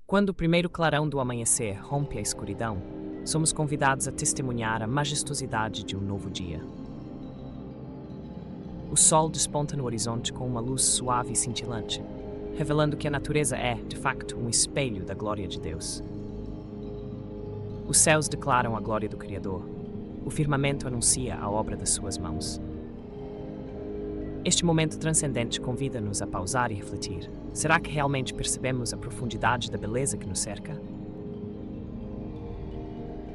Quando o primeiro clarão do amanhecer rompe a escuridão, somos convidados a testemunhar a majestosidade de um novo dia. O sol desponta no horizonte com uma luz suave e cintilante, revelando que a natureza é, de facto, um espelho da glória de Deus. Os céus declaram a glória do Criador. O firmamento anuncia a obra das suas mãos. Este momento transcendente convida-nos a pausar e refletir. Será que realmente percebemos a profundidade da beleza que nos cerca?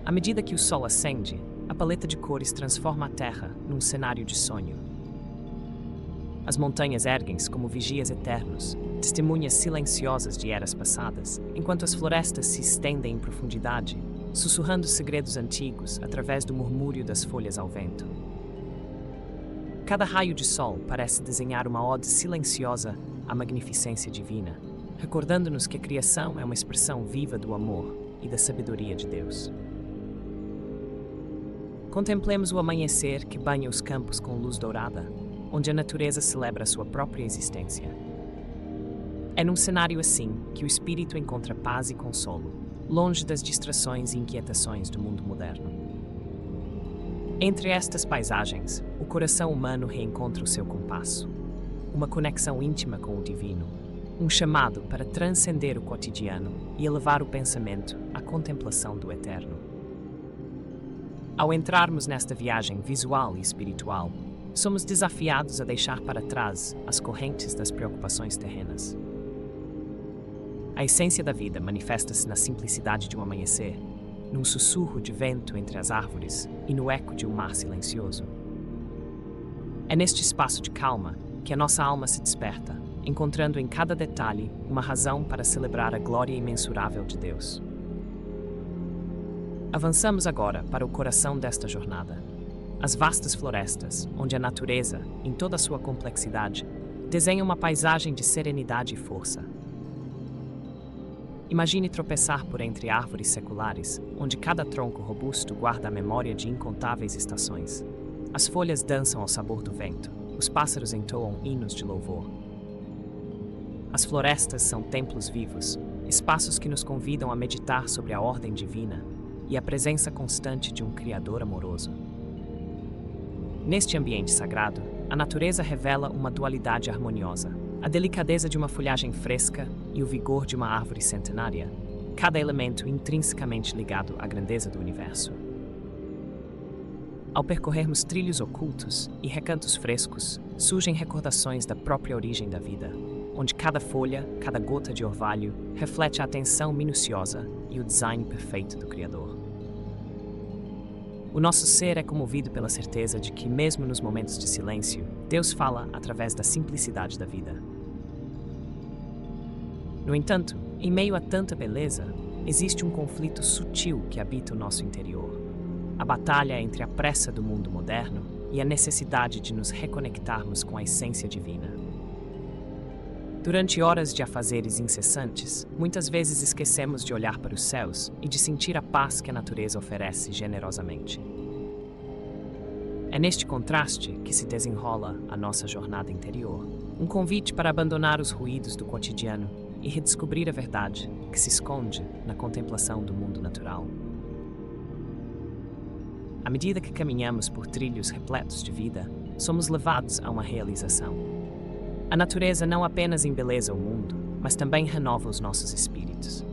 À medida que o sol ascende, a paleta de cores transforma a Terra num cenário de sonho. As montanhas erguem-se como vigias eternos, testemunhas silenciosas de eras passadas, enquanto as florestas se estendem em profundidade, sussurrando segredos antigos através do murmúrio das folhas ao vento. Cada raio de sol parece desenhar uma ode silenciosa à magnificência divina, recordando-nos que a criação é uma expressão viva do amor e da sabedoria de Deus. Contemplemos o amanhecer que banha os campos com luz dourada, onde a natureza celebra a sua própria existência. É num cenário assim que o espírito encontra paz e consolo, longe das distrações e inquietações do mundo moderno. Entre estas paisagens, o coração humano reencontra o seu compasso, uma conexão íntima com o divino, um chamado para transcender o cotidiano e elevar o pensamento à contemplação do eterno. Ao entrarmos nesta viagem visual e espiritual, somos desafiados a deixar para trás as correntes das preocupações terrenas. A essência da vida manifesta-se na simplicidade de um amanhecer, num sussurro de vento entre as árvores e no eco de um mar silencioso. É neste espaço de calma que a nossa alma se desperta, encontrando em cada detalhe uma razão para celebrar a glória imensurável de Deus. Avançamos agora para o coração desta jornada, as vastas florestas, onde a natureza, em toda a sua complexidade, desenha uma paisagem de serenidade e força. Imagine tropeçar por entre árvores seculares, onde cada tronco robusto guarda a memória de incontáveis estações. As folhas dançam ao sabor do vento, os pássaros entoam hinos de louvor. As florestas são templos vivos, espaços que nos convidam a meditar sobre a ordem divina e a presença constante de um Criador amoroso. Neste ambiente sagrado, a natureza revela uma dualidade harmoniosa. A delicadeza de uma folhagem fresca e o vigor de uma árvore centenária, cada elemento intrinsecamente ligado à grandeza do universo. Ao percorrermos trilhos ocultos e recantos frescos, surgem recordações da própria origem da vida, onde cada folha, cada gota de orvalho, reflete a atenção minuciosa e o design perfeito do Criador. O nosso ser é comovido pela certeza de que, mesmo nos momentos de silêncio, Deus fala através da simplicidade da vida. No entanto, em meio a tanta beleza, existe um conflito sutil que habita o nosso interior. A batalha entre a pressa do mundo moderno e a necessidade de nos reconectarmos com a essência divina. Durante horas de afazeres incessantes, muitas vezes esquecemos de olhar para os céus e de sentir a paz que a natureza oferece generosamente. É neste contraste que se desenrola a nossa jornada interior, um convite para abandonar os ruídos do cotidiano e redescobrir a verdade que se esconde na contemplação do mundo natural. À medida que caminhamos por trilhos repletos de vida, somos levados a uma realização. A natureza não apenas embeleza o mundo, mas também renova os nossos espíritos.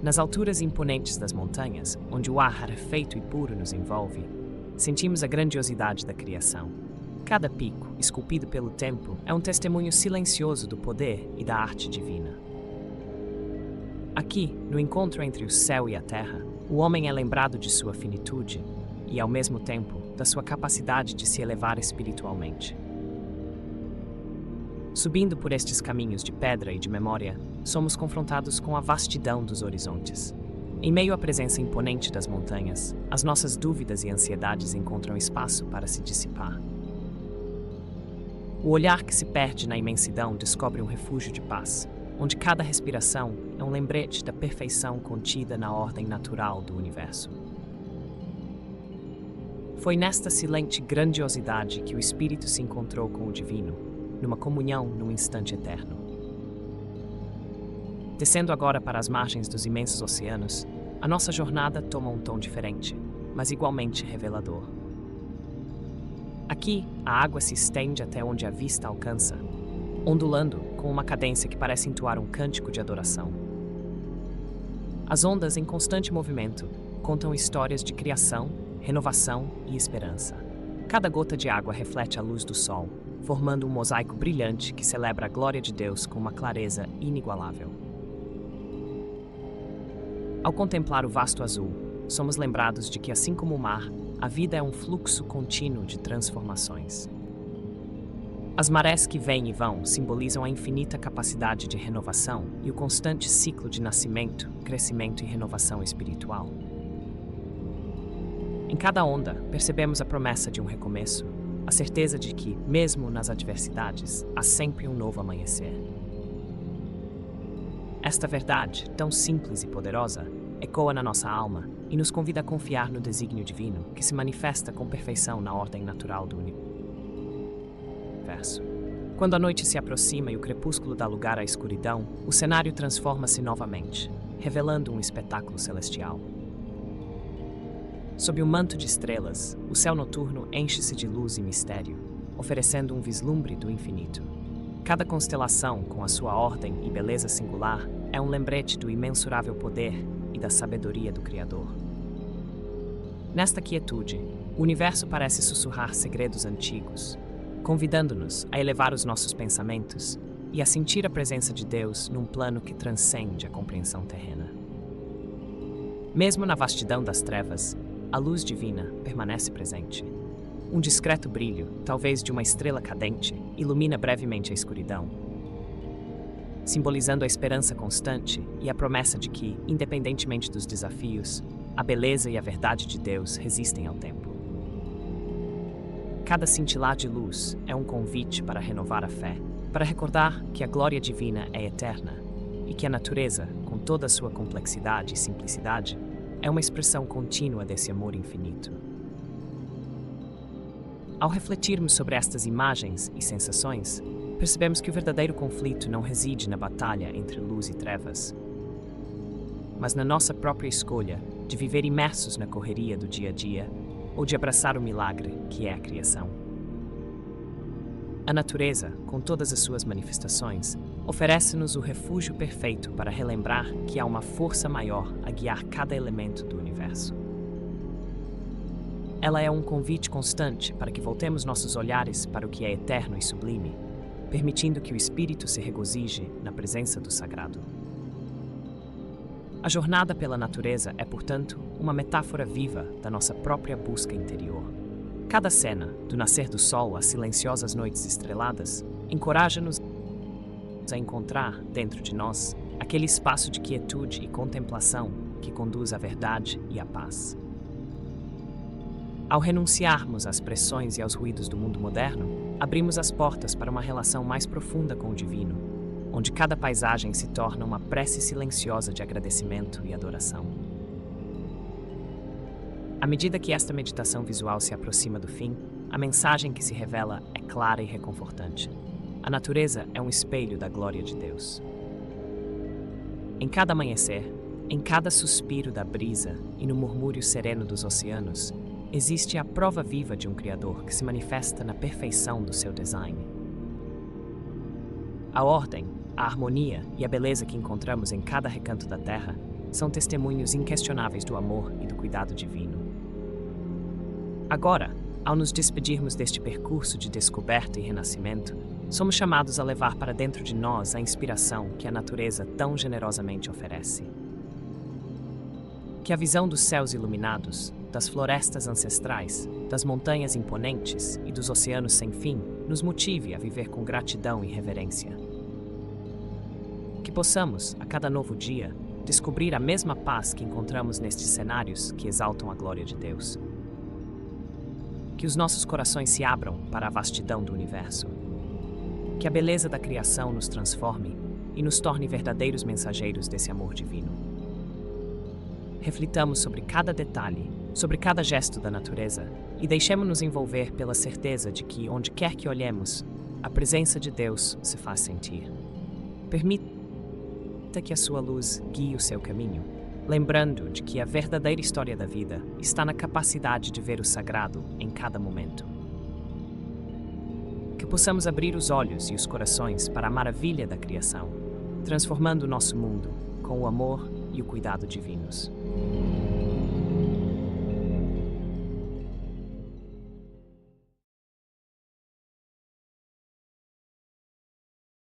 Nas alturas imponentes das montanhas, onde o ar rarefeito e puro nos envolve, sentimos a grandiosidade da criação. Cada pico, esculpido pelo tempo, é um testemunho silencioso do poder e da arte divina. Aqui, no encontro entre o céu e a terra, o homem é lembrado de sua finitude e, ao mesmo tempo, da sua capacidade de se elevar espiritualmente. Subindo por estes caminhos de pedra e de memória, somos confrontados com a vastidão dos horizontes. Em meio à presença imponente das montanhas, as nossas dúvidas e ansiedades encontram espaço para se dissipar. O olhar que se perde na imensidão descobre um refúgio de paz, onde cada respiração é um lembrete da perfeição contida na ordem natural do universo. Foi nesta silente grandiosidade que o espírito se encontrou com o divino, numa comunhão num instante eterno. Descendo agora para as margens dos imensos oceanos, a nossa jornada toma um tom diferente, mas igualmente revelador. Aqui, a água se estende até onde a vista alcança, ondulando com uma cadência que parece entoar um cântico de adoração. As ondas, em constante movimento, contam histórias de criação, renovação e esperança. Cada gota de água reflete a luz do sol, formando um mosaico brilhante que celebra a glória de Deus com uma clareza inigualável. Ao contemplar o vasto azul, somos lembrados de que, assim como o mar, a vida é um fluxo contínuo de transformações. As marés que vêm e vão simbolizam a infinita capacidade de renovação e o constante ciclo de nascimento, crescimento e renovação espiritual. Em cada onda, percebemos a promessa de um recomeço, a certeza de que, mesmo nas adversidades, há sempre um novo amanhecer. Esta verdade, tão simples e poderosa, ecoa na nossa alma e nos convida a confiar no desígnio divino que se manifesta com perfeição na ordem natural do universo. Quando a noite se aproxima e o crepúsculo dá lugar à escuridão, o cenário transforma-se novamente, revelando um espetáculo celestial. Sob um manto de estrelas, o céu noturno enche-se de luz e mistério, oferecendo um vislumbre do infinito. Cada constelação, com a sua ordem e beleza singular, é um lembrete do imensurável poder e da sabedoria do Criador. Nesta quietude, o universo parece sussurrar segredos antigos, convidando-nos a elevar os nossos pensamentos e a sentir a presença de Deus num plano que transcende a compreensão terrena. Mesmo na vastidão das trevas, a luz divina permanece presente. Um discreto brilho, talvez de uma estrela cadente, ilumina brevemente a escuridão, simbolizando a esperança constante e a promessa de que, independentemente dos desafios, a beleza e a verdade de Deus resistem ao tempo. Cada cintilar de luz é um convite para renovar a fé, para recordar que a glória divina é eterna e que a natureza, com toda a sua complexidade e simplicidade, é uma expressão contínua desse amor infinito. Ao refletirmos sobre estas imagens e sensações, percebemos que o verdadeiro conflito não reside na batalha entre luz e trevas, mas na nossa própria escolha de viver imersos na correria do dia a dia ou de abraçar o milagre que é a criação. A natureza, com todas as suas manifestações, oferece-nos o refúgio perfeito para relembrar que há uma força maior a guiar cada elemento do universo. Ela é um convite constante para que voltemos nossos olhares para o que é eterno e sublime, permitindo que o espírito se regozije na presença do sagrado. A jornada pela natureza é, portanto, uma metáfora viva da nossa própria busca interior. Cada cena, do nascer do sol às silenciosas noites estreladas, encoraja-nos a encontrar, dentro de nós, aquele espaço de quietude e contemplação que conduz à verdade e à paz. Ao renunciarmos às pressões e aos ruídos do mundo moderno, abrimos as portas para uma relação mais profunda com o divino, onde cada paisagem se torna uma prece silenciosa de agradecimento e adoração. À medida que esta meditação visual se aproxima do fim, a mensagem que se revela é clara e reconfortante. A natureza é um espelho da glória de Deus. Em cada amanhecer, em cada suspiro da brisa e no murmúrio sereno dos oceanos, existe a prova viva de um Criador que se manifesta na perfeição do seu design. A ordem, a harmonia e a beleza que encontramos em cada recanto da Terra são testemunhos inquestionáveis do amor e do cuidado divino. Agora, ao nos despedirmos deste percurso de descoberta e renascimento, somos chamados a levar para dentro de nós a inspiração que a natureza tão generosamente oferece. Que a visão dos céus iluminados, das florestas ancestrais, das montanhas imponentes e dos oceanos sem fim nos motive a viver com gratidão e reverência. Que possamos, a cada novo dia, descobrir a mesma paz que encontramos nestes cenários que exaltam a glória de Deus. Que os nossos corações se abram para a vastidão do universo. Que a beleza da criação nos transforme e nos torne verdadeiros mensageiros desse amor divino. Reflitamos sobre cada detalhe, sobre cada gesto da natureza e deixemos-nos envolver pela certeza de que, onde quer que olhemos, a presença de Deus se faz sentir. Permita Permita que a sua luz guie o seu caminho, lembrando de que a verdadeira história da vida está na capacidade de ver o sagrado em cada momento. Que possamos abrir os olhos e os corações para a maravilha da criação, transformando o nosso mundo com o amor e o cuidado divinos.